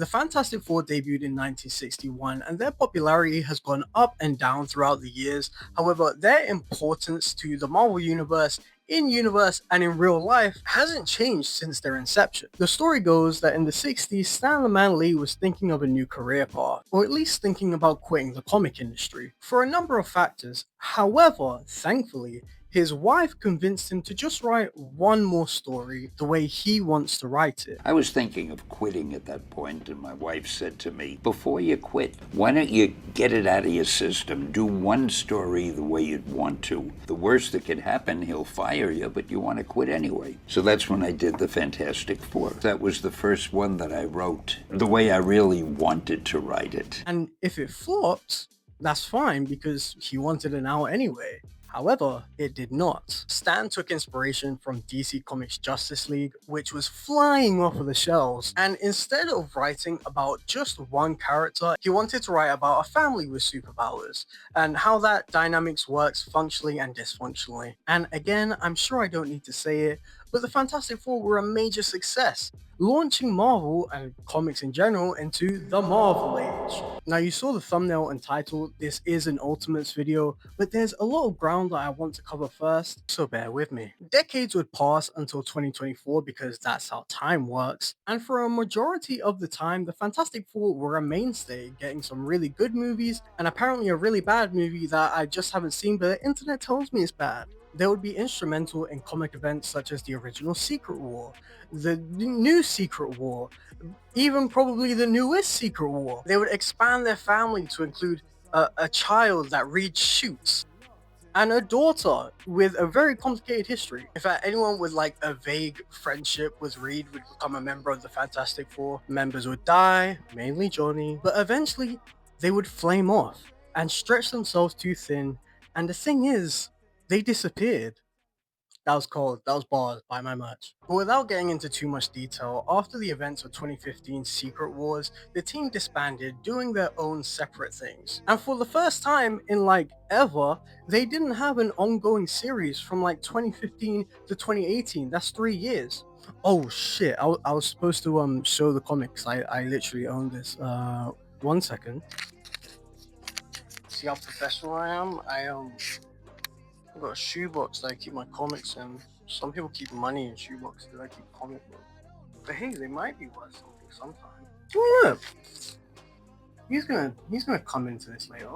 The Fantastic Four debuted in 1961 and their popularity has gone up and down throughout the years. However, their importance to the Marvel Universe in universe and in real life hasn't changed since their inception. The story goes that in the 60s, Stan the Man Lee was thinking of a new career path, or at least thinking about quitting the comic industry, for a number of factors. However, thankfully, his wife convinced him to just write one more story the way he wants to write it. I was thinking of quitting at that point, and my wife said to me, "Before you quit, why don't you get it out of your system? Do one story the way you'd want to. The worst that could happen, he'll fire you, but you want to quit anyway." So that's when I did the Fantastic Four. That was the first one that I wrote the way I really wanted to write it. And if it flopped, that's fine because he wanted an out anyway. However, it did not. Stan took inspiration from DC Comics' Justice League, which was flying off of the shelves, and instead of writing about just one character, he wanted to write about a family with superpowers, and how that dynamics works functionally and dysfunctionally. And again, I'm sure I don't need to say it, but the Fantastic Four were a major success, launching Marvel and comics in general into the Marvel Age. Now you saw the thumbnail and title, this is an Ultimates video, but there's a lot of ground that I want to cover first, so bear with me. Decades would pass until 2024 because that's how time works, and for a majority of the time, the Fantastic Four were a mainstay, getting some really good movies, and apparently a really bad movie that I just haven't seen but the internet tells me is bad. They would be instrumental in comic events such as the original Secret War, the new Secret War, even probably the newest Secret War. They would expand their family to include a child that reads shoots and a daughter with a very complicated history. In fact, anyone with like a vague friendship with Reed would become a member of the Fantastic Four. Members would die, mainly Johnny, but eventually they would flame off and stretch themselves too thin. And the thing is, they disappeared. That was cold. That was bars by my much. But without getting into too much detail, after the events of 2015 Secret Wars, the team disbanded, doing their own separate things. And for the first time in like ever, they didn't have an ongoing series from like 2015 to 2018. That's 3 years. Oh shit! I was supposed to show the comics. I literally own this. 1 second. See how professional I am? I've got a shoebox that I keep my comics in. Some people keep money in shoeboxes. I keep comic books. But hey, they might be worth something sometime. Oh look, he's gonna come into this later.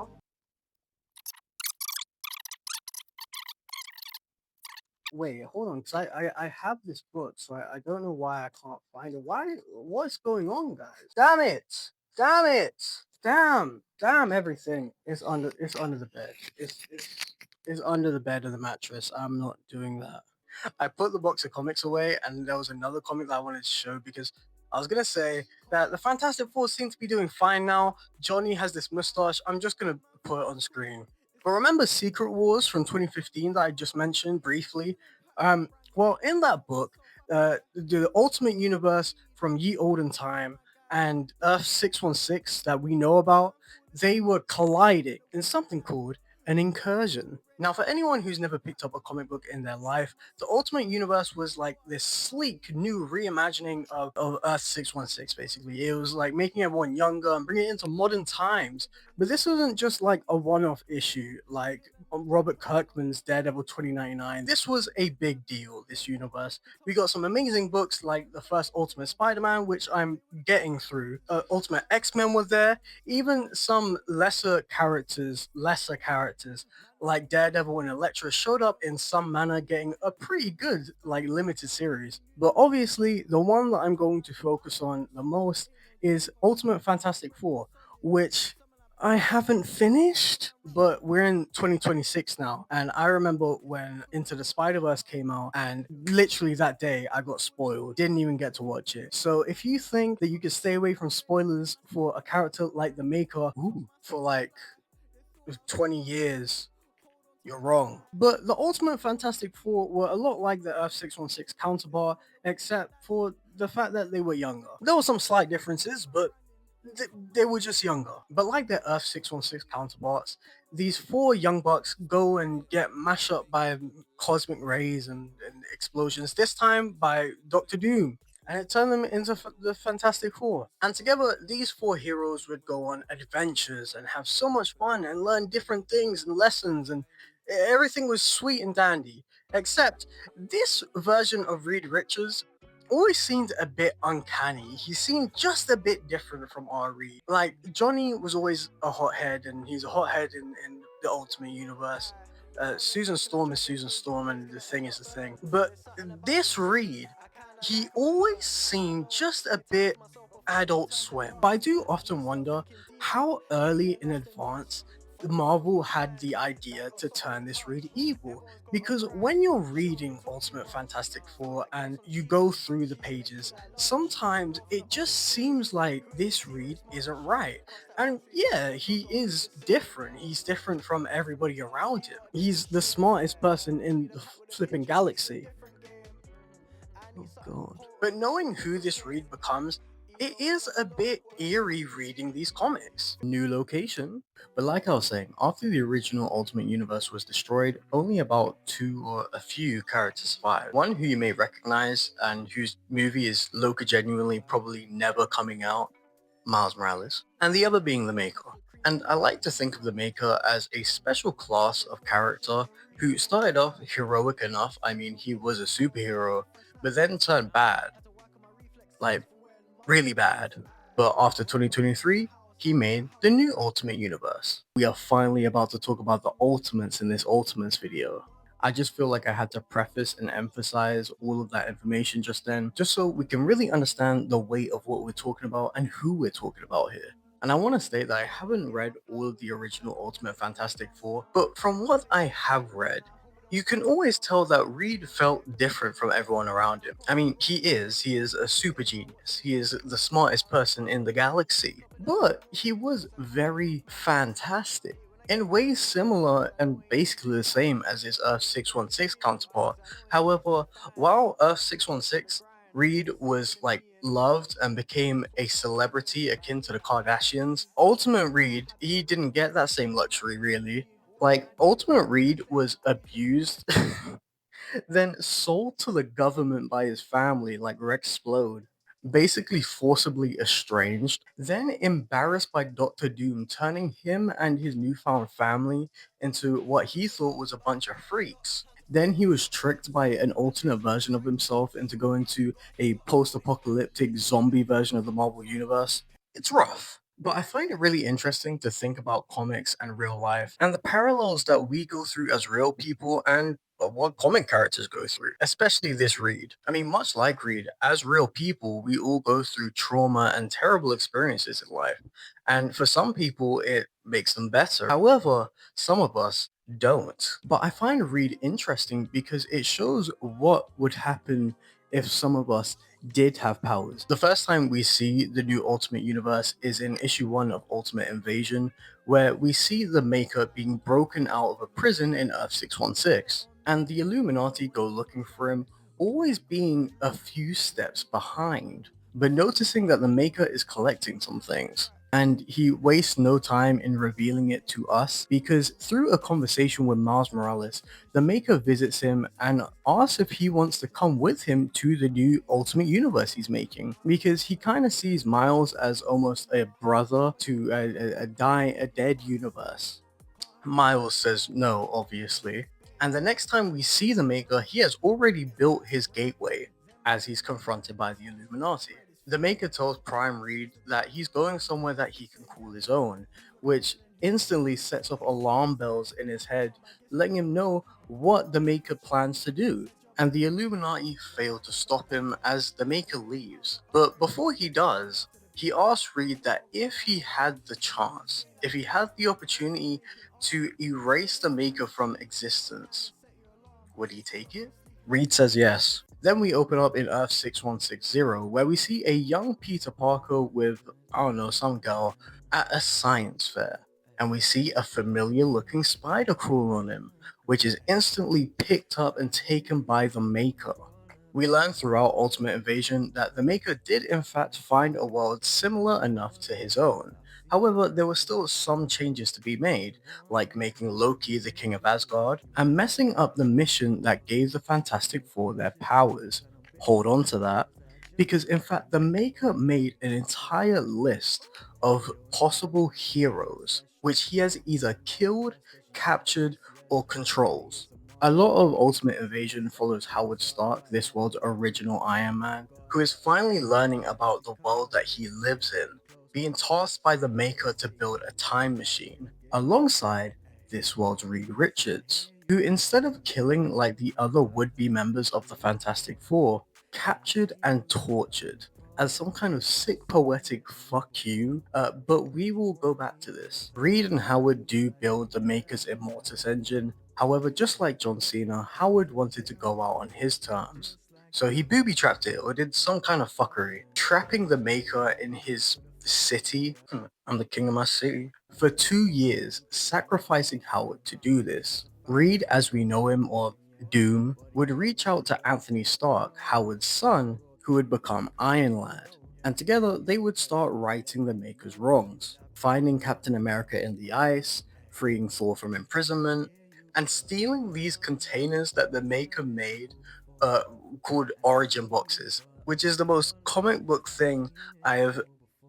Wait, hold on, cause I have this book, so I don't know why I can't find it. What's going on, guys? Damn it! Damn it! Damn everything. It's under the bed. It's under the bed of the mattress. I'm not doing that. I put the box of comics away, and there was another comic that I wanted to show because I was gonna say that the Fantastic Four seem to be doing fine now. Johnny has this mustache. I'm just gonna put it on screen. But remember Secret Wars from 2015 that I just mentioned briefly? Well, in that book, the Ultimate Universe from Ye Olden Time and Earth 616 that we know about, they were colliding in something called an incursion. Now, for anyone who's never picked up a comic book in their life, the Ultimate Universe was like this sleek new reimagining of Earth 616, basically. It was like making everyone younger and bringing it into modern times. But this wasn't just like a one off issue like Robert Kirkman's Daredevil 2099. This was a big deal, this universe. We got some amazing books like the first Ultimate Spider Man, which I'm getting through. Ultimate X Men was there, even some lesser characters like Daredevil and Elektra showed up in some manner, getting a pretty good like limited series. But obviously, the one that I'm going to focus on the most is Ultimate Fantastic Four, which I haven't finished, but we're in 2026 now. And I remember when Into the Spider Verse came out, and literally that day I got spoiled, didn't even get to watch it. So if you think that you can stay away from spoilers for a character like the Maker for like 20 years, you're wrong. But the Ultimate Fantastic Four were a lot like the Earth 616 counterpart, except for the fact that they were younger. There were some slight differences, but they were just younger. But like their Earth 616 counterparts, these four young bucks go and get mashed up by cosmic rays and explosions, this time by Doctor Doom. and it turned them into the Fantastic Four. And together, these four heroes would go on adventures and have so much fun and learn different things and lessons, and everything was sweet and dandy. Except this version of Reed Richards always seemed a bit uncanny. He seemed just a bit different from our Reed. Like, Johnny was always a hothead, and he's a hothead in the Ultimate Universe. Susan Storm is Susan Storm, and the Thing is the Thing. But this Reed, he always seemed just a bit Adult Swim. But I do often wonder how early in advance Marvel had the idea to turn this Reed evil. Because when you're reading Ultimate Fantastic Four and you go through the pages, sometimes it just seems like this Reed isn't right. And yeah, he is different. He's different from everybody around him. He's the smartest person in the flipping galaxy. Oh god. But knowing who this Reed becomes, it is a bit eerie reading these comics. New location. But like I was saying, after the original Ultimate Universe was destroyed, only about two or a few characters survived. One who you may recognize and whose movie is loca genuinely probably never coming out, Miles Morales, and the other being the Maker. And I like to think of the Maker as a special class of character who started off heroic enough. I mean, he was a superhero, but then turned bad, like really bad. But after 2023, he made the new Ultimate Universe. We are finally about to talk about the Ultimates in this Ultimates video. I just feel like I had to preface and emphasize all of that information just then, just so we can really understand the weight of what we're talking about and who we're talking about here. And I want to state that I haven't read all of the original Ultimate Fantastic Four, but from what I have read, you can always tell that Reed felt different from everyone around him. I mean, he is a super genius. He is the smartest person in the galaxy. But he was very fantastic in ways similar and basically the same as his Earth 616 counterpart. However, while Earth 616 Reed was like loved and became a celebrity akin to the Kardashians, Ultimate Reed, he didn't get that same luxury really. Like, Ultimate Reed was abused, then sold to the government by his family, like Rex Splode, basically forcibly estranged, then embarrassed by Doctor Doom, turning him and his newfound family into what he thought was a bunch of freaks. Then he was tricked by an alternate version of himself into going to a post apocalyptic zombie version of the Marvel Universe. It's rough. But I find it really interesting to think about comics and real life and the parallels that we go through as real people and what comic characters go through, especially this Reed. I mean, much like Reed, as real people, we all go through trauma and terrible experiences in life. And for some people, it makes them better. However, some of us don't. But I find Reed interesting because it shows what would happen if some of us did have powers. The first time we see the new Ultimate Universe is in issue 1 of Ultimate Invasion, where we see the Maker being broken out of a prison in Earth 616, and the Illuminati go looking for him, always being a few steps behind, but noticing that the Maker is collecting some things. And he wastes no time in revealing it to us because through a conversation with Miles Morales, the Maker visits him and asks if he wants to come with him to the new Ultimate Universe he's making, because he kind of sees Miles as almost a brother to a dead universe. Miles says no, obviously. And the next time we see the Maker, he has already built his gateway as he's confronted by the Illuminati. The Maker tells Prime Reed that he's going somewhere that he can call his own, which instantly sets off alarm bells in his head, letting him know what the Maker plans to do. And the Illuminati fail to stop him as the Maker leaves. But before he does, he asks Reed that if he had the chance, if he had the opportunity to erase the Maker from existence, would he take it? Reed says yes. Then we open up in Earth 6160, where we see a young Peter Parker with, I don't know, some girl at a science fair. And we see a familiar looking spider crawl on him, which is instantly picked up and taken by the Maker. We learn throughout Ultimate Invasion that the Maker did in fact find a world similar enough to his own. However, there were still some changes to be made, like making Loki the king of Asgard and messing up the mission that gave the Fantastic Four their powers. Hold on to that. Because in fact, the maker made an entire list of possible heroes, which he has either killed, captured, or controls. A lot of Ultimate Invasion follows Howard Stark, this world's original Iron Man, who is finally learning about the world that he lives in, being tasked by the Maker to build a time machine, alongside this world's Reed Richards, who instead of killing like the other would-be members of the Fantastic Four, captured and tortured as some kind of sick poetic fuck you, but we will go back to this. Reed and Howard do build the Maker's Immortus engine. However, just like John Cena, Howard wanted to go out on his terms. So he booby trapped it or did some kind of fuckery, trapping the Maker in his city. I'm the king of my city. For 2 years, sacrificing Howard to do this. Reed, as we know him, or Doom, would reach out to Anthony Stark, Howard's son, who would become Iron Lad, and together they would start righting the Maker's wrongs, finding Captain America in the ice, freeing Thor from imprisonment, and stealing these containers that the Maker made uh, called Origin Boxes, which is the most comic book thing I have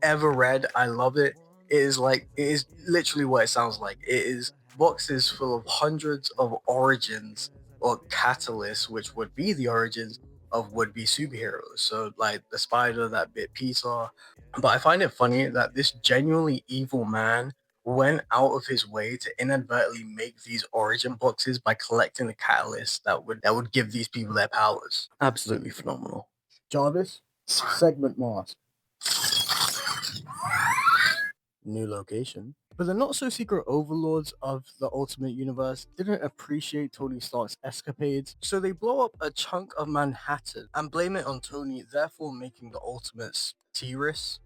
ever read. I love it. It is literally what it sounds like. It is boxes full of hundreds of origins or catalysts, which would be the origins of would-be superheroes. So like the spider that bit Peter. But I find it funny that this genuinely evil man went out of his way to inadvertently make these origin boxes by collecting the catalysts that would give these people their powers. Absolutely phenomenal. Jarvis, segment mask. New location. But the not so secret overlords of the Ultimate Universe didn't appreciate Tony Stark's escapades, so they blow up a chunk of Manhattan and blame it on Tony, therefore making the Ultimates T-Ris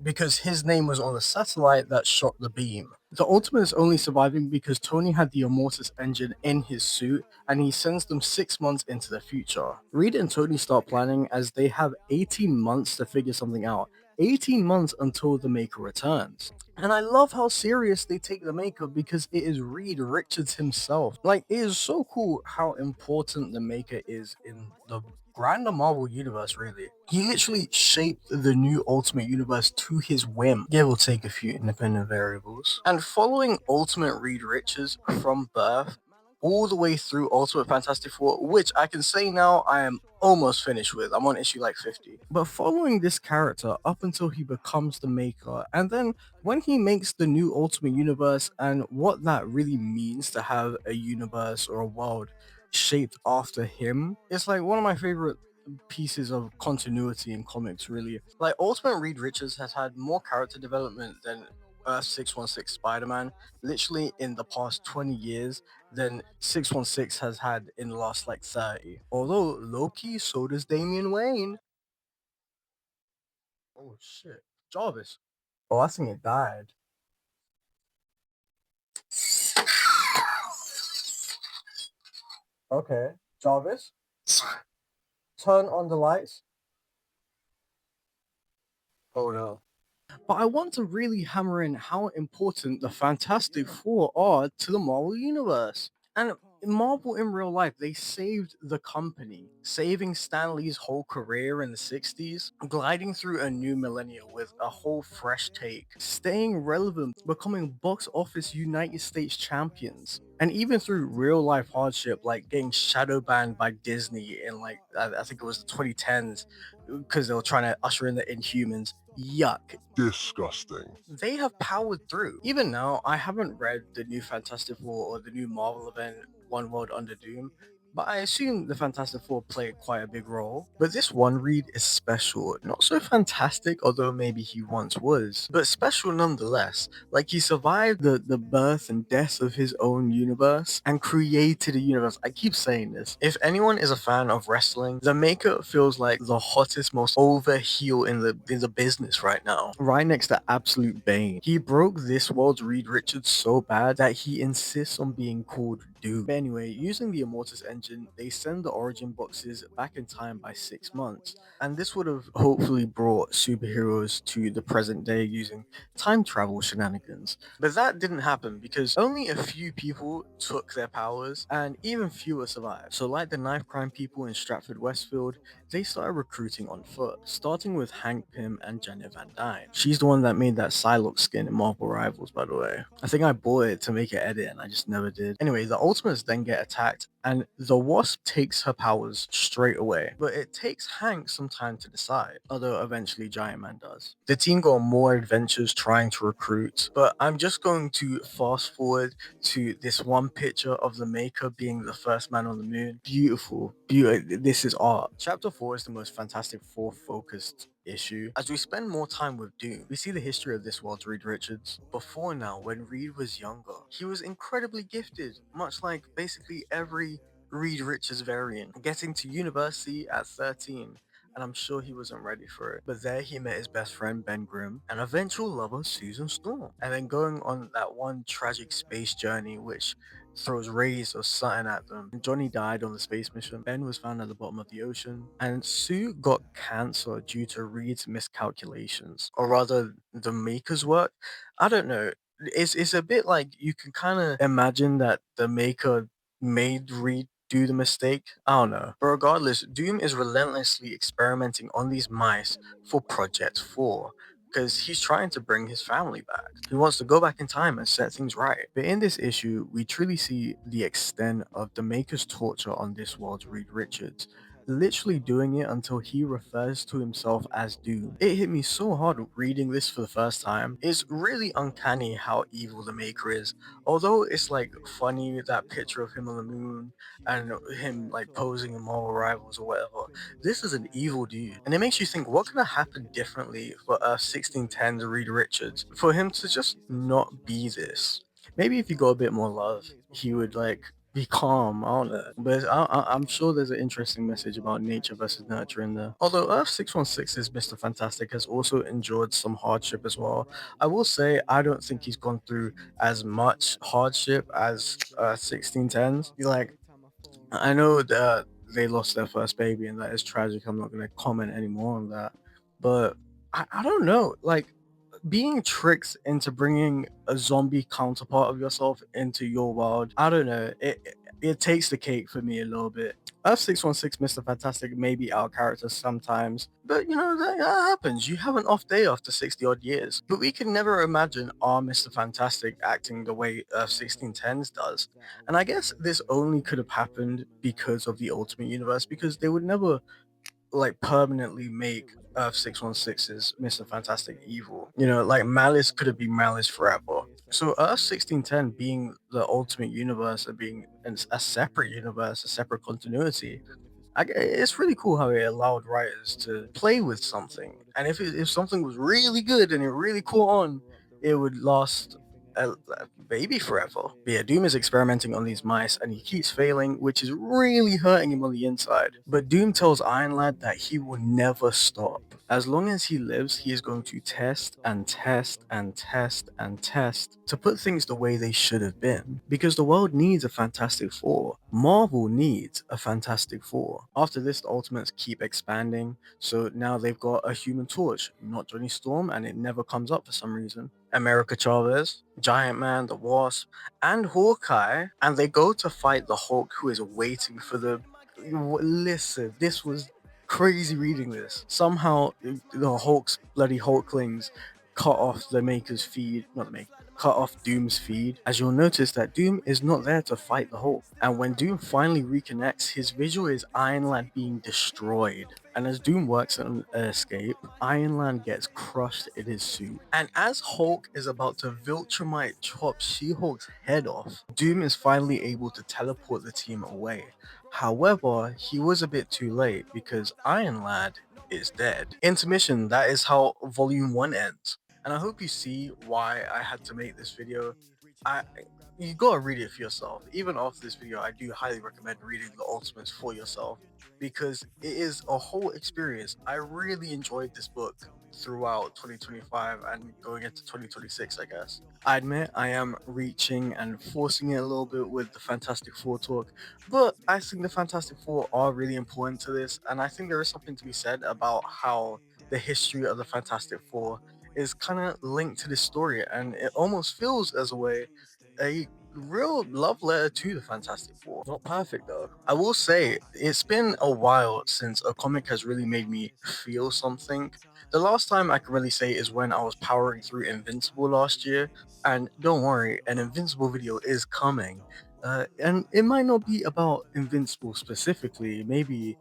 because his name was on the satellite that shot the beam. The Ultimate is only surviving because Tony had the Immortus engine in his suit and he sends them 6 months into the future. Reed and Tony start planning as they have 18 months to figure something out. 18 months until the Maker returns. And I love how serious they take the Maker because it is Reed Richards himself. Like, it is so cool how important the Maker is in the grander Marvel universe, really. He literally shaped the new Ultimate Universe to his whim, give or take a few independent variables. And following Ultimate Reed Richards from birth all the way through Ultimate Fantastic Four, which I can say now I am almost finished with. I'm on issue like 50. But following this character up until he becomes the Maker, and then when he makes the new Ultimate Universe and what that really means to have a universe or a world shaped after him, it's like one of my favorite pieces of continuity in comics, really. Like, Ultimate Reed Richards has had more character development than Earth 616 Spider-Man, literally in the past 20 years, than 616 has had in the last like 30. Although Loki, so does Damian Wayne. Oh shit. Jarvis. Oh, I think it died. Okay. Jarvis, turn on the lights. Oh no. But I want to really hammer in how important the Fantastic Four are to the Marvel Universe. And Marvel in real life, they saved the company, saving Stan Lee's whole career in the 60s, gliding through a new millennium with a whole fresh take, staying relevant, becoming box office United States champions, and even through real life hardship like getting shadow banned by Disney in like, I think it was the 2010s, because they were trying to usher in the Inhumans. Yuck. Disgusting. They have powered through. Even now, I haven't read the new Fantastic Four or the new Marvel event, One World Under Doom, but I assume the Fantastic Four played quite a big role. But this one read is special. Not so fantastic, although maybe he once was, but special nonetheless. Like, he survived the birth and death of his own universe and created a universe. I keep saying this. If anyone is a fan of wrestling, the Maker feels like the hottest, most over heel in the business right now. Right next to Absolute Bane. He broke this world's Reed Richards so bad that he insists on being called Doom. But anyway, using the Immortus engine, they send the origin boxes back in time by 6 months. And this would have hopefully brought superheroes to the present day using time travel shenanigans. But that didn't happen because only a few people took their powers and even fewer survived. So like the knife crime people in Stratford Westfield, they started recruiting on foot, starting with Hank Pym and Janet Van Dyne. She's the one that made that Psylocke skin in Marvel Rivals, by the way. I think I bought it to make an edit and I just never did. Anyway, the Ultimates then get attacked and the Wasp takes her powers straight away. But it takes Hank some time to decide, although eventually Giant Man does. The team go on more adventures trying to recruit, but I'm just going to fast forward to this one picture of the Maker being the first man on the moon. Beautiful, beautiful. This is art. Chapter 4 is the most Fantastic Four focused issue. As we spend more time with Doom, we see the history of this world's Reed Richards. Before now, when Reed was younger, he was incredibly gifted, much like basically every Reed Richards variant, getting to university at 13, and I'm sure he wasn't ready for it. But there he met his best friend Ben Grimm and eventual lover Susan Storm, and then going on that one tragic space journey which throws rays or something at them. Johnny died on the space mission. Ben was found at the bottom of the ocean, and Sue got cancer due to Reed's miscalculations, or rather, the Maker's work. I don't know. It's a bit like you can kind of imagine that the Maker made Reed do the mistake. I don't know. But regardless, Doom is relentlessly experimenting on these mice for Project 4 because he's trying to bring his family back. He wants to go back in time and set things right. But in this issue, we truly see the extent of the Maker's torture on this world's Reed Richards, literally doing it until he refers to himself as Doom. It hit me so hard reading this for the first time. It's really uncanny how evil the Maker is. Although it's like funny that picture of him on the moon and him like posing in Marvel Rivals or whatever. This is an evil dude. And it makes you think what could have happened differently for 1610's Reed Richards for him to just not be this. Maybe if he got a bit more love, he would like be calm. I don't know. But I'm sure there's an interesting message about nature versus nurture in there. Although Earth 616's Mr. Fantastic has also endured some hardship as well. I will say I don't think he's gone through as much hardship as 1610's. Like, I know that they lost their first baby and that is tragic. I'm not going to comment anymore on that. But I don't know. Like, being tricked into bringing a zombie counterpart of yourself into your world, I don't know. It takes the cake for me a little bit. Earth 616 Mr. Fantastic may be our character sometimes, but you know, that happens. You have an off day after 60 odd years. But we can never imagine our Mr. Fantastic acting the way Earth 1610's does. And I guess this only could have happened because of the Ultimate Universe, because they would never like permanently make Earth 616's Mr. Fantastic evil. You know, like Malice could have been Malice forever. So Earth 1610 being the ultimate universe and being a separate universe, a separate continuity, it's really cool how it allowed writers to play with something. And if something was really good and it really caught on, it would last maybe forever. But yeah, Doom is experimenting on these mice and he keeps failing, which is really hurting him on the inside. But Doom tells Iron Lad that he will never stop. As long as he lives, he is going to test and test and test and test to put things the way they should have been. Because the world needs a Fantastic Four. Marvel needs a Fantastic Four. After this, the Ultimates keep expanding. So now they've got a Human Torch, not Johnny Storm, and it never comes up for some reason. America Chavez, Giant Man, the Wasp, and Hawkeye, and they go to fight the Hulk who is waiting for them. Listen, this was crazy reading this. Somehow the Hulk's bloody Hulklings cut off the Maker's feed, not the Maker, cut off Doom's feed, as you'll notice that Doom is not there to fight the Hulk. And when Doom finally reconnects, his visual is Iron Lad being destroyed. And as Doom works on an escape, Iron Lad gets crushed in his suit. And as Hulk is about to Viltrumite chop She-Hulk's head off, Doom is finally able to teleport the team away. However, he was a bit too late because Iron Lad is dead. Intermission, that is how Volume 1 ends. And I hope you see why I had to make this video. I You gotta read it for yourself. Even after this video, I do highly recommend reading the Ultimates for yourself because it is a whole experience. I really enjoyed this book throughout 2025 and going into 2026, I guess. I admit I am reaching and forcing it a little bit with the Fantastic Four talk, but I think the Fantastic Four are really important to this, and I think there is something to be said about how the history of the Fantastic Four is kind of linked to this story, and it almost feels as a way a real love letter to the Fantastic Four. Not perfect though. I will say it's been a while since a comic has really made me feel something. The last time I can really say is when I was powering through Invincible last year. And don't worry, an Invincible video is coming. And it might not be about Invincible specifically, maybe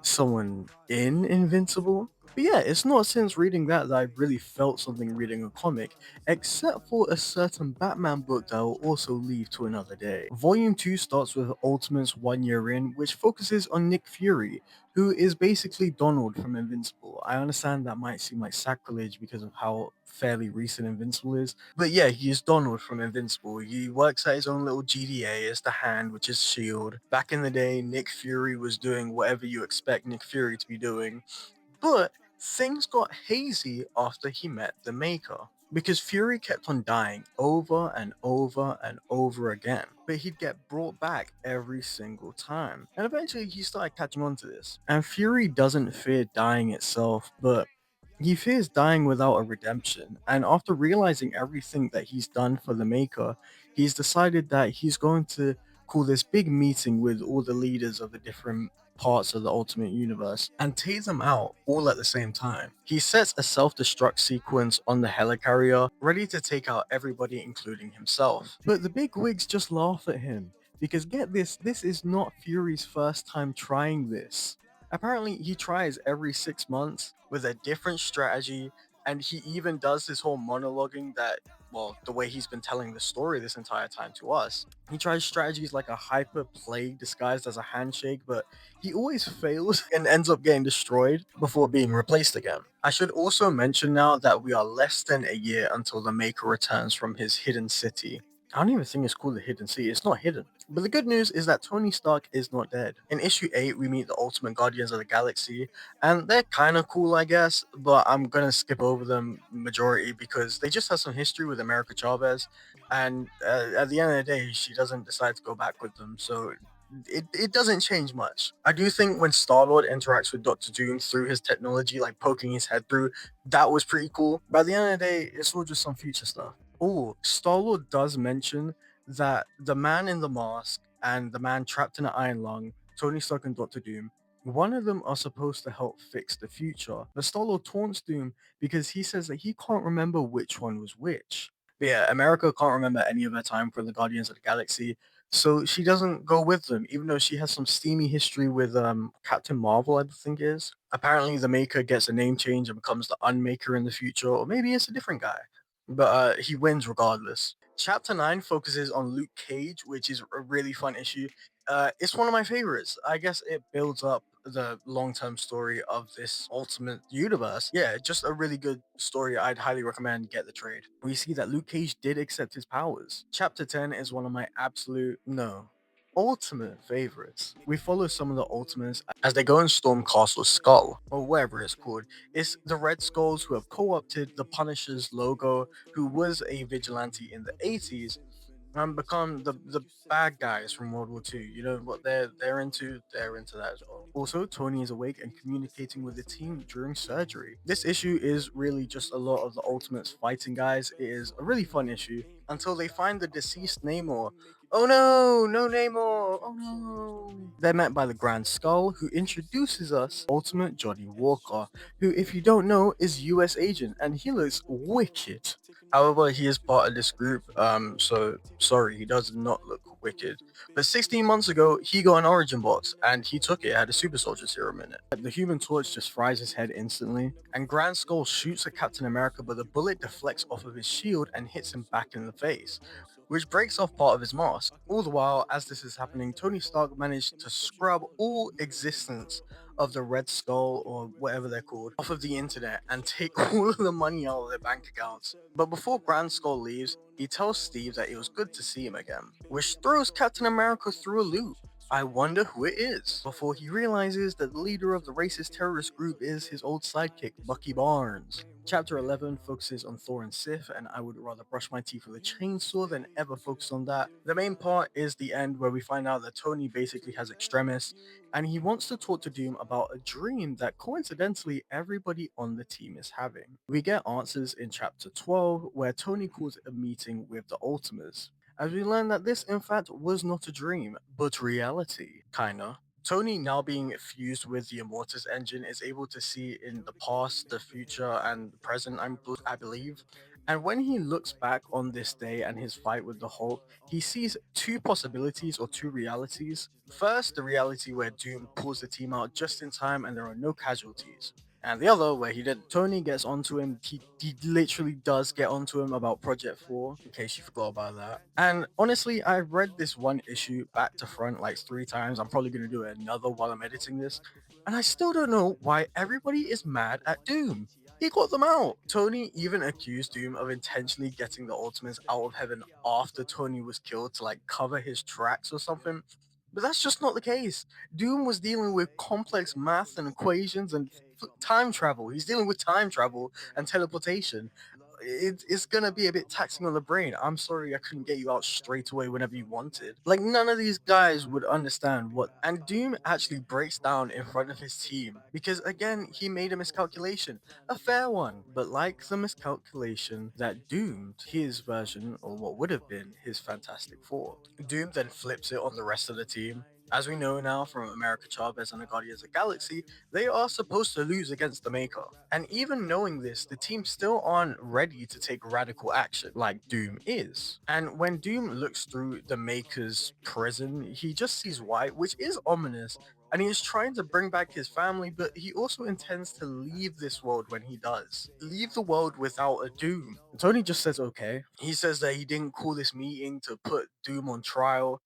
someone in Invincible. But yeah, it's not since reading that I really felt something reading a comic, except for a certain Batman book that I'll also leave to another day. Volume 2 starts with Ultimate's 1 year in, which focuses on Nick Fury, who is basically Donald from Invincible. I understand that might seem like sacrilege because of how fairly recent Invincible is, but yeah, he is Donald from Invincible. He works at his own little GDA as the Hand, which is Shield. Back in the day, Nick Fury was doing whatever you expect Nick Fury to be doing, but things got hazy after he met the Maker. Because Fury kept on dying over and over and over again, but he'd get brought back every single time. And eventually he started catching on to this. And Fury doesn't fear dying itself, but he fears dying without a redemption. And after realizing everything that he's done for the Maker, he's decided that he's going to call this big meeting with all the leaders of the different parts of the Ultimate Universe and take them out all at the same time. He sets a self destruct sequence on the helicarrier, ready to take out everybody, including himself. But the big wigs just laugh at him because get this is not Fury's first time trying this. Apparently, he tries every 6 months with a different strategy, and he even does this whole monologuing that, well, the way he's been telling the story this entire time to us. He tries strategies like a hyper plague disguised as a handshake, but he always fails and ends up getting destroyed before being replaced again. I should also mention now that we are less than a year until the Maker returns from his hidden city. I don't even think it's called the hidden city, it's not hidden. But the good news is that Tony Stark is not dead. In issue 8, we meet the Ultimate Guardians of the Galaxy, and they're kind of cool, I guess, but I'm gonna skip over them majority because they just have some history with America Chavez, and at the end of the day, she doesn't decide to go back with them, so it doesn't change much. I do think when Star Lord interacts with Doctor Doom through his technology, like poking his head through, that was pretty cool. By the end of the day, it's all just some future stuff. Oh, Star Lord does mention that the man in the mask and the man trapped in an iron lung, Tony Stark and Doctor Doom, one of them are supposed to help fix the future. But Star Lord taunts Doom because he says that he can't remember which one was which. But yeah, America can't remember any of her time for the Guardians of the Galaxy, so she doesn't go with them, even though she has some steamy history with Captain Marvel, I think it is. Apparently, the Maker gets a name change and becomes the Unmaker in the future, or maybe it's a different guy. But he wins regardless. Chapter 9 focuses on Luke Cage, which is a really fun issue. It's one of my favorites. I guess it builds up the long-term story of this ultimate universe. Yeah, just a really good story. I'd highly recommend get the trade. We see that Luke Cage did accept his powers. Chapter 10 is one of my absolute no ultimate favorites. We follow some of the Ultimates as they go and storm Castle Skull, or whatever it's called. It's the Red Skulls who have co-opted the Punisher's logo, who was a vigilante in the 80s, and become the bad guys from World War II. You know what they're into? They're into that as well. Also, Tony is awake and communicating with the team during surgery. This issue is really just a lot of the Ultimates fighting guys. It is a really fun issue until they find the deceased Namor. Oh no, no Namor! Oh no! They're met by the Grand Skull, who introduces us Ultimate Johnny Walker, who, if you don't know, is US agent, and he looks wicked. However, he is part of this group, so sorry, he does not look wicked. But 16 months ago, he got an origin box, and he took it, had a super soldier serum in it. The Human Torch just fries his head instantly, and Grand Skull shoots at Captain America, but the bullet deflects off of his shield and hits him back in the face, which breaks off part of his mask. All the while, as this is happening, Tony Stark managed to scrub all existence of the Red Skull or whatever they're called off of the internet and take all of the money out of their bank accounts. But before Grand Skull leaves, he tells Steve that it was good to see him again, which throws Captain America through a loop. I wonder who it is, before he realizes that the leader of the racist terrorist group is his old sidekick, Bucky Barnes. Chapter 11 focuses on Thor and Sif, and I would rather brush my teeth with a chainsaw than ever focus on that. The main part is the end where we find out that Tony basically has extremis, and he wants to talk to Doom about a dream that coincidentally everybody on the team is having. We get answers in chapter 12 where Tony calls a meeting with the Ultimas. as we learn that this, in fact, was not a dream, but reality, kinda. Tony, now being fused with the Immortus engine, is able to see in the past, the future, and the present, I believe. And when he looks back on this day and his fight with the Hulk, he sees two possibilities or two realities. First, the reality where Doom pulls the team out just in time and there are no casualties. And the other, where he did, Tony gets onto him. He literally does get onto him about Project 4, in case you forgot about that. And honestly, I've read this one issue back to front like 3 times. I'm probably going to do another while I'm editing this. And I still don't know why everybody is mad at Doom. He got them out. Tony even accused Doom of intentionally getting the Ultimates out of heaven after Tony was killed to like cover his tracks or something. But that's just not the case. Doom was dealing with complex math and equations and time travel. He's dealing with time travel and teleportation. It's gonna be a bit taxing on the brain. I'm sorry I couldn't get you out straight away whenever you wanted. Like none of these guys would understand what. And Doom actually breaks down in front of his team because again he made a miscalculation, a fair one, but like the miscalculation that doomed his version or what would have been his Fantastic Four. Doom then flips it on the rest of the team. As we know now from America Chavez and the Guardians of the Galaxy, they are supposed to lose against the Maker. And even knowing this, the team still aren't ready to take radical action like Doom is. And when Doom looks through the Maker's prison, he just sees white, which is ominous. And he is trying to bring back his family, but he also intends to leave this world when he does. Leave the world without a Doom. And Tony just says okay. He says that he didn't call this meeting to put Doom on trial.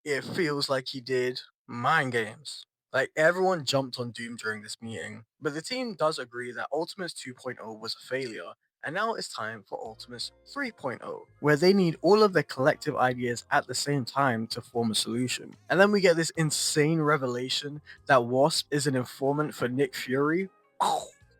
It feels like he did mind games. Like everyone jumped on Doom during this meeting, but the team does agree that Ultimates 2.0 was a failure, and now it's time for Ultimates 3.0, where they need all of their collective ideas at the same time to form a solution. And then we get this insane revelation that Wasp is an informant for Nick Fury,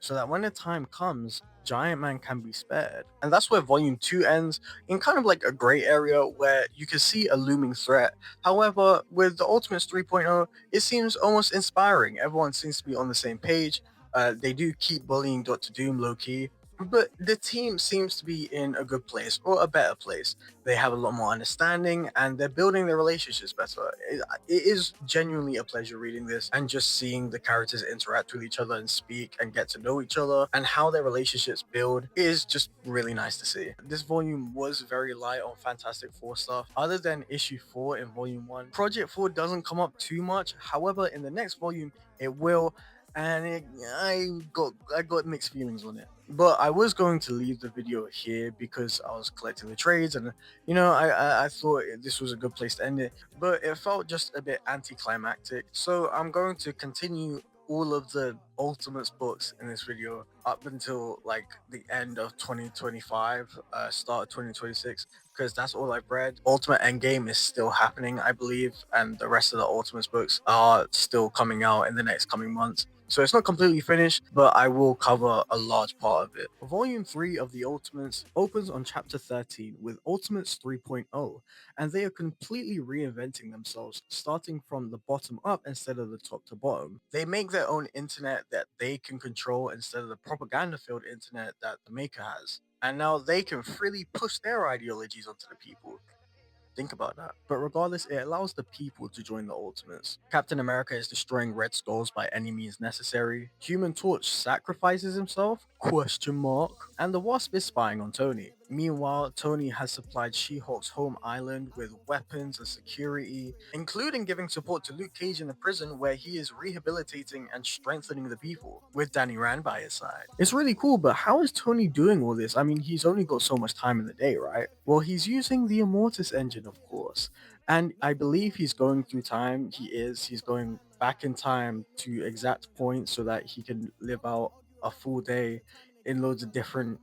so that when the time comes, Giant Man can be spared. And that's where Volume 2 ends, in kind of like a gray area where you can see a looming threat. However, with the Ultimates 3.0, it seems almost inspiring. Everyone seems to be on the same page. They do keep bullying Dr. Doom low key, but the team seems to be in a good place or a better place. They have a lot more understanding and they're building their relationships better. It is genuinely a pleasure reading this and just seeing the characters interact with each other and speak and get to know each other and how their relationships build is just really nice to see. This volume was very light on Fantastic Four stuff. Other than issue 4 in volume 1, Project 4 doesn't come up too much. However, in the next volume, it will. And I got mixed feelings on it. But I was going to leave the video here because I was collecting the trades, and I thought this was a good place to end it. But it felt just a bit anticlimactic, so I'm going to continue all of the Ultimates books in this video up until like the end of 2025, start of 2026, because that's all I've read. Ultimate Endgame is still happening, I believe, and the rest of the Ultimates books are still coming out in the next coming months. So it's not completely finished, but I will cover a large part of it. Volume 3 of the Ultimates opens on chapter 13 with Ultimates 3.0, and they are completely reinventing themselves, starting from the bottom up instead of the top to bottom. They make their own internet that they can control instead of the propaganda filled internet that the Maker has. And now they can freely push their ideologies onto the people. Think about that. But regardless, it allows the people to join the Ultimates. Captain America is destroying Red Skulls by any means necessary. Human Torch sacrifices himself? Question mark. And the Wasp is spying on Tony. Meanwhile, Tony has supplied She-Hulk's home island with weapons and security, including giving support to Luke Cage in the prison where he is rehabilitating and strengthening the people, with Danny Rand by his side. It's really cool, but how is Tony doing all this? I mean, he's only got so much time in the day, right? Well, he's using the Immortus engine, of course. And I believe he's going through time. He's going back in time to exact points so that he can live out a full day in loads of different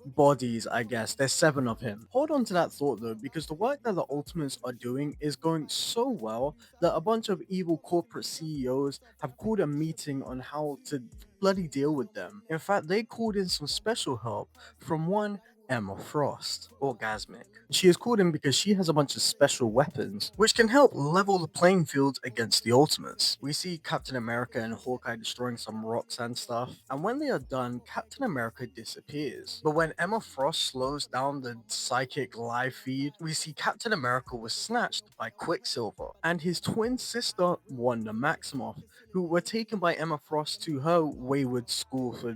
bodies, I guess. There's 7 of him. Hold on to that thought though, because the work that the Ultimates are doing is going so well that a bunch of evil corporate CEOs have called a meeting on how to bloody deal with them. In fact, they called in some special help from one Emma Frost, orgasmic. She is called in because she has a bunch of special weapons, which can help level the playing field against the Ultimates. We see Captain America and Hawkeye destroying some rocks and stuff, and when they are done, Captain America disappears. But when Emma Frost slows down the psychic live feed, we see Captain America was snatched by Quicksilver and his twin sister, Wanda Maximoff, who were taken by Emma Frost to her wayward school for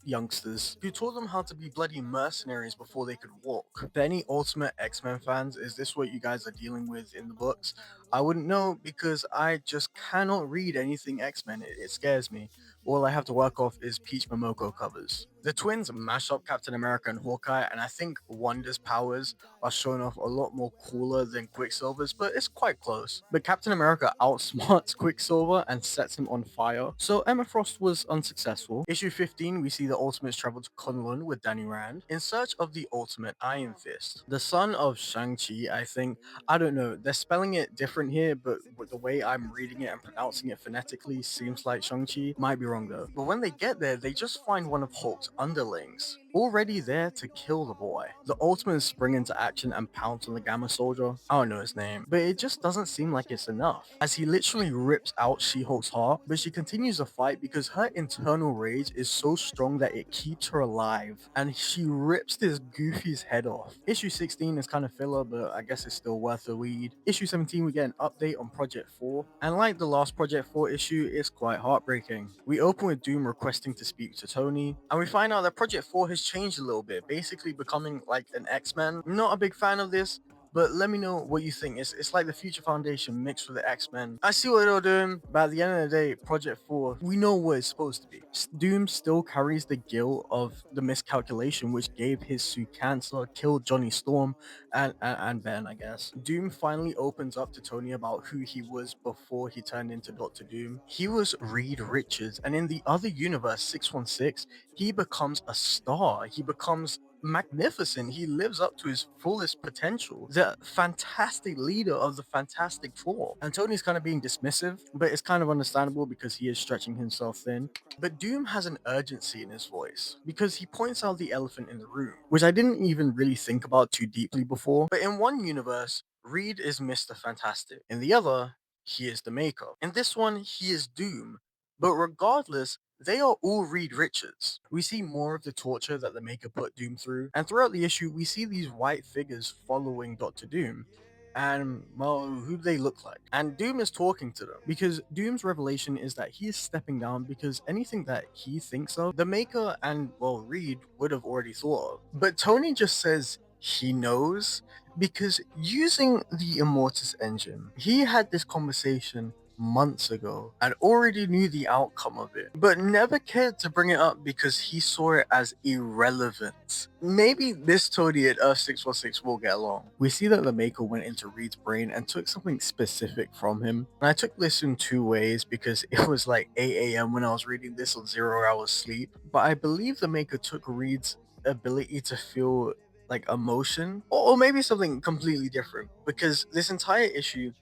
youngsters, who taught them how to be bloody mercenaries before they could walk. For any Ultimate X-Men fans, is this what you guys are dealing with in the books? I wouldn't know because I just cannot read anything X-Men. It scares me. All I have to work off is Peach Momoko covers. The twins mash up Captain America and Hawkeye, and I think Wanda's powers are shown off a lot more cooler than Quicksilver's, but it's quite close. But Captain America outsmarts Quicksilver and sets him on fire, so Emma Frost was unsuccessful. Issue 15, we see the Ultimates travel to Kunlun with Danny Rand in search of the Ultimate Iron Fist, the son of Shang-Chi, I think. I don't know, they're spelling it different here, but with the way I'm reading it and pronouncing it phonetically seems like Shang-Chi. Might be wrong though. But when they get there, they just find one of Hulk's underlings, already there to kill the boy. The Ultimates spring into action and pounce on the Gamma Soldier. I don't know his name, but it just doesn't seem like it's enough, as he literally rips out She-Hulk's heart, but she continues to fight because her internal rage is so strong that it keeps her alive, and she rips this Goofy's head off. Issue 16 is kind of filler, but I guess it's still worth a read. Issue 17, we get an update on Project 4, and like the last Project 4 issue, it's quite heartbreaking. We open with Doom requesting to speak to Tony, and we find out that Project 4 has changed a little bit, basically becoming like an X-Men. I'm not a big fan of this, but let me know what you think. It's like the Future Foundation mixed with the X-Men. I see what they're doing, but at the end of the day, Project 4, we know what it's supposed to be. Doom still carries the guilt of the miscalculation which gave his suit cancer, killed Johnny Storm, and Ben, I guess. Doom finally opens up to Tony about who he was before he turned into Doctor Doom. He was Reed Richards, and in the other universe, 616, he becomes a star. He becomes magnificent. He lives up to his fullest potential. The fantastic leader of the Fantastic Four. And Tony's kind of being dismissive, but it's kind of understandable because he is stretching himself thin. But Doom has an urgency in his voice because he points out the elephant in the room, which I didn't even really think about too deeply before. But in one universe, Reed is Mr. Fantastic. In the other, he is the Maker. In this one, he is Doom. But regardless, they are all Reed Richards. We see more of the torture that the Maker put Doom through, and throughout the issue, we see these white figures following Doctor Doom. And, well, who do they look like? And Doom is talking to them because Doom's revelation is that he is stepping down because anything that he thinks of, the Maker and, well, Reed would have already thought of. But Tony just says he knows because using the Immortus engine, he had this conversation months ago and already knew the outcome of it, but never cared to bring it up because he saw it as irrelevant. Maybe this Tony at Earth 616 will get along. We see that the Maker went into Reed's brain and took something specific from him. And I took this in two ways because it was like 8 a.m. when I was reading this on 0 hours sleep. But I believe the Maker took Reed's ability to feel like emotion, or maybe something completely different, because this entire issue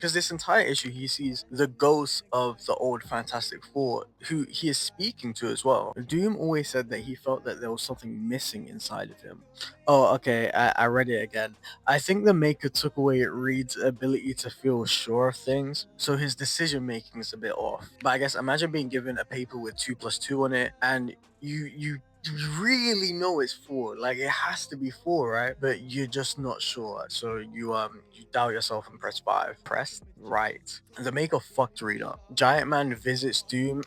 he sees the ghost of the old Fantastic Four who he is speaking to as well. Doom always said that he felt that there was something missing inside of him. Oh, okay, I read it again. I think the Maker took away Reed's ability to feel sure of things, so his decision making is a bit off. But I guess imagine being given a paper with 2 plus 2 on it, and you really know it's 4. Like it has to be 4, right? But you're just not sure. So you doubt yourself and press 5. Press right. The Maker fucked Reed up. Giant Man visits Doom,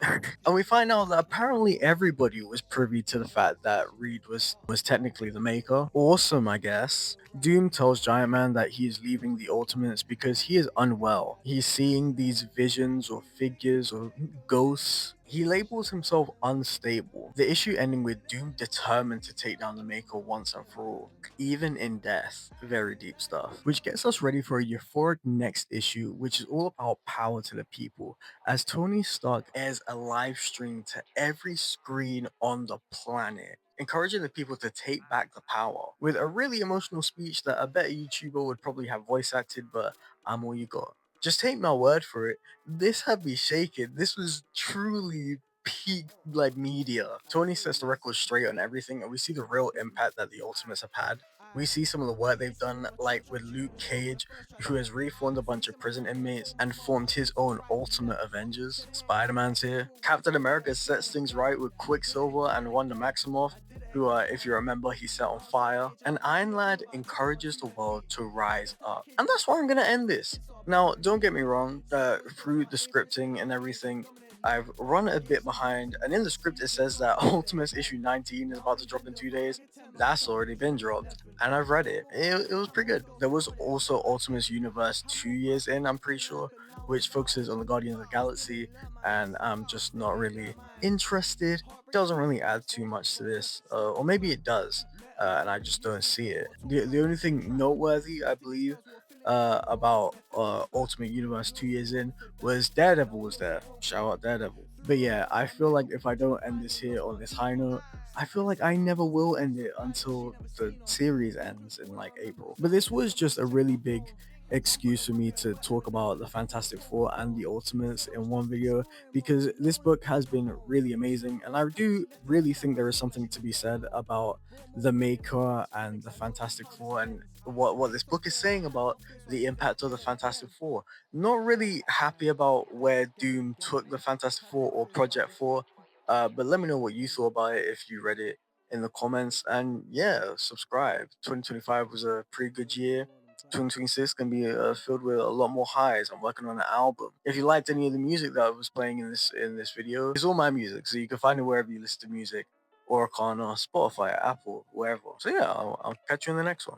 and we find out that apparently everybody was privy to the fact that Reed was technically the Maker. Awesome, I guess. Doom tells Giant Man that he is leaving the Ultimates because he is unwell. He's seeing these visions or figures or ghosts. He labels himself unstable. The issue ending with Doom determined to take down the Maker once and for all, even in death. Very deep stuff. Which gets us ready for a euphoric next issue, which is all about power to the people, as Tony Stark airs a live stream to every screen on the planet, encouraging the people to take back the power, with a really emotional speech that a better YouTuber would probably have voice acted, but I'm all you got. Just take my word for it. This had me shaking. This was truly peak like media. Tony sets the record straight on everything, and we see the real impact that the Ultimates have had. We see some of the work they've done, like with Luke Cage, who has reformed a bunch of prison inmates and formed his own Ultimate Avengers. Spider-Man's here. Captain America sets things right with Quicksilver and Wanda Maximoff, who, if you remember, he set on fire. And Iron Lad encourages the world to rise up. And that's why I'm going to end this. Now, don't get me wrong, through the scripting and everything, I've run a bit behind. And in the script, it says that Ultimates issue 19 is about to drop in 2 days. That's already been dropped. And I've read it. It was pretty good. There was also Ultimates Universe 2 years in, I'm pretty sure, which focuses on the Guardians of the Galaxy. And I'm just not really interested. Doesn't really add too much to this, or maybe it does, and I just don't see it. The only thing noteworthy, I believe, about Ultimate Universe 2 years in was Daredevil was there. Shout out Daredevil. But yeah, I feel like if I don't end this here on this high note, I feel like I never will end it until the series ends in like April. But this was just a really big excuse for me to talk about the Fantastic Four and the Ultimates in one video, because this book has been really amazing, and I do really think there is something to be said about the Maker and the Fantastic Four and what this book is saying about the impact of the Fantastic Four. Not really happy about where Doom took the Fantastic Four or Project Four, but let me know what you thought about it if you read it in the comments. And yeah, subscribe. 2025 was a pretty good year. 2026 can be filled with a lot more highs. I'm working on an album. If you liked any of the music that I was playing in this video, it's all my music, so you can find it wherever you listen to music, orakana, Spotify, Apple, wherever. So yeah, I'll catch you in the next one.